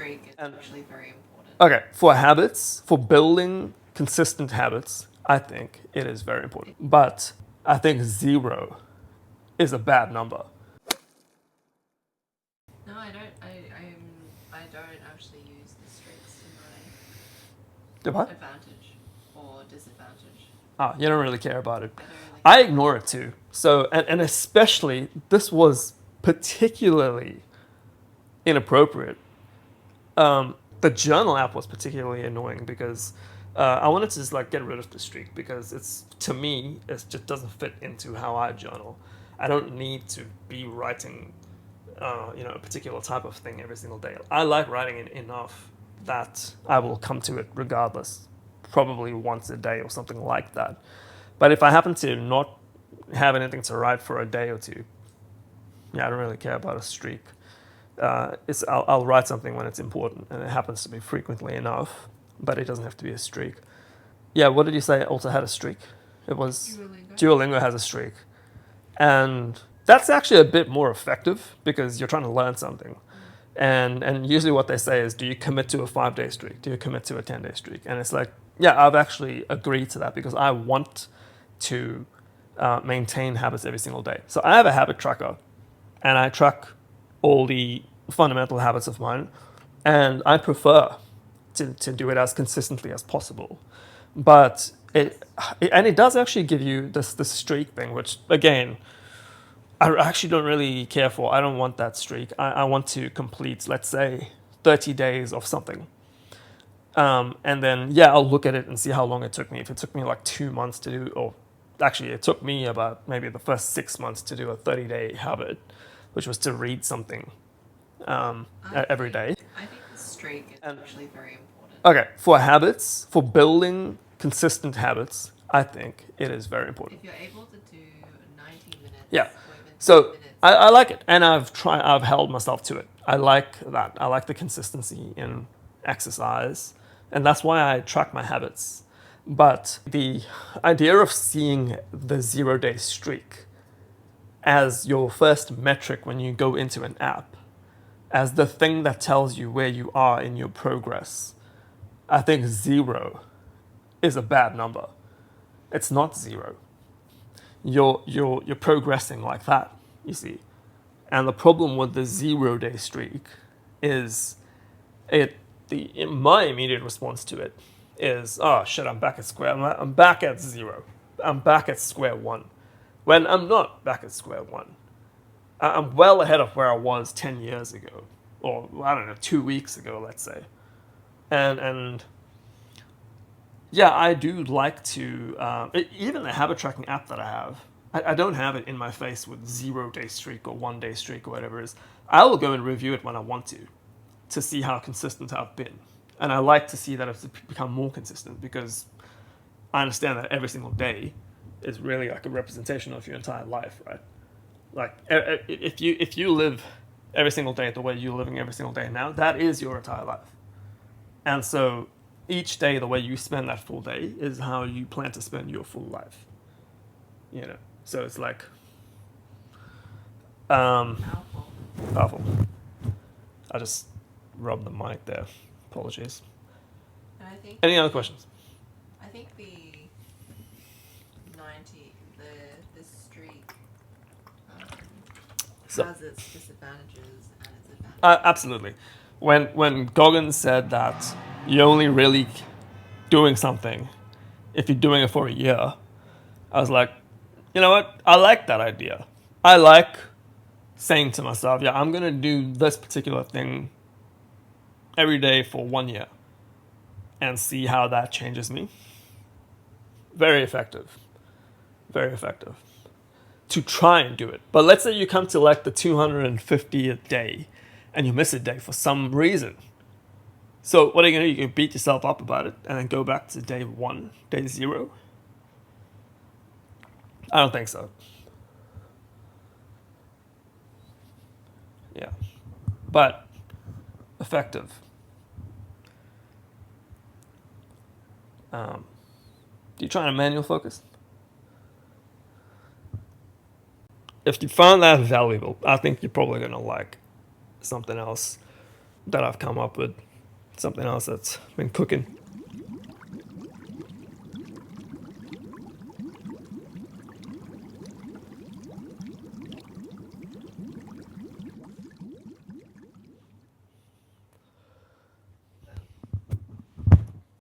streak is And actually very important. okay, for habits, for building consistent habits, I think it is very important. But I think 0 is a bad number. No, I don't. I don't actually use the streaks to my What? advantage or disadvantage. Ah, you don't really care about it. I don't really. I ignore it too. So, and especially, this was particularly inappropriate. The journal app was particularly annoying because I wanted to just like get rid of the streak because it's, to me, it just doesn't fit into how I journal. I don't need to be writing, a particular type of thing every single day. I like writing it enough that I will come to it regardless, probably once a day or something like that. But if I happen to not have anything to write for a day or two, yeah, I don't really care about a streak. I'll write something when it's important, and it happens to be frequently enough, but it doesn't have to be a streak. Yeah, what did you say also had a streak? It was Duolingo has a streak. And that's actually a bit more effective because you're trying to learn something. And usually what they say is, do you commit to a 5-day streak? Do you commit to a 10-day streak? And it's like, yeah, I've actually agreed to that because I want to maintain habits every single day. So I have a habit tracker, and I track all the fundamental habits of mine, and I prefer to do it as consistently as possible. But it does actually give you this streak thing, which again, I actually don't really care for. I don't want that streak. I want to complete, let's say, 30 days of something. And then, yeah, I'll look at it and see how long it took me. If it took me like 2 months to do, or actually it took me about maybe the first 6 months to do a 30-day habit, which was to read something every day. I think the streak is actually very important. Okay, for habits, for building consistent habits, I think it is very important. If you're able to do 90 minutes, Yeah. or even So 10 minutes, I like it, and I've held myself to it. I like that. I like the consistency in exercise, and that's why I track my habits. But the idea of seeing the 0-day streak as your first metric when you go into an app, as the thing that tells you where you are in your progress, I think 0 is a bad number. It's not 0. You're progressing like that, you see. And the problem with the 0-day streak is my immediate response to it is, oh shit, I'm back at 0. I'm back at square one. When I'm not back at square one. I'm well ahead of where I was 10 years ago, or I don't know, 2 weeks ago, let's say. And yeah, I do like to, even the habit tracking app that I have, I don't have it in my face with 0-day streak or 1-day streak or whatever it is. I will go and review it when I want to see how consistent I've been. And I like to see that it's become more consistent because I understand that every single day is really like a representation of your entire life, right? Like if you live every single day the way you're living every single day now, that is your entire life. And so each day, the way you spend that full day is how you plan to spend your full life. You know, so it's like powerful. I just rubbed the mic there. Apologies. and I think Any other questions? I think the 90, the streak has its disadvantages and its advantages. Absolutely. When Goggins said that you're only really doing something if you're doing it for a year, I was like, you know what? I like that idea. I like saying to myself, yeah, I'm going to do this particular thing every day for 1 year and see how that changes me. Very effective. Very effective. To try and do it. But let's say you come to like the 250th day and you miss a day for some reason. So what are you going to do? You can beat yourself up about it and then go back to day 1, day 0? I don't think so. Yeah. But effective. Do you try to manual focus? If you found that valuable, I think you're probably going to like something else. that I've come up with something else that's been cooking.